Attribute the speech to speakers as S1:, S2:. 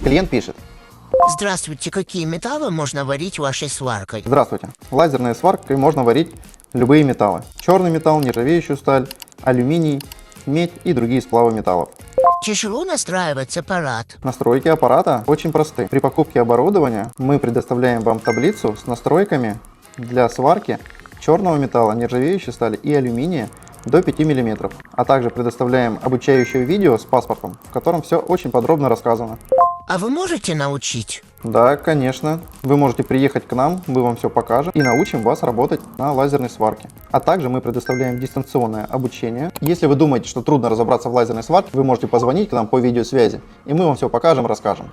S1: Клиент пишет.
S2: Здравствуйте, какие металлы можно варить вашей сваркой?
S1: Здравствуйте. Лазерной сваркой можно варить любые металлы. Черный металл, нержавеющую сталь, алюминий, медь и другие сплавы металлов.
S2: Тяжело настраивать аппарат.
S1: Настройки аппарата очень просты. При покупке оборудования мы предоставляем вам таблицу с настройками для сварки черного металла, нержавеющей стали и алюминия до 5 мм, а также предоставляем обучающее видео с паспортом, в котором все очень подробно рассказано.
S2: А вы можете научить?
S1: Да, конечно. Вы можете приехать к нам, мы вам все покажем и научим вас работать на лазерной сварке. А также мы предоставляем дистанционное обучение. Если вы думаете, что трудно разобраться в лазерной сварке, вы можете позвонить к нам по видеосвязи, и мы вам все покажем, расскажем.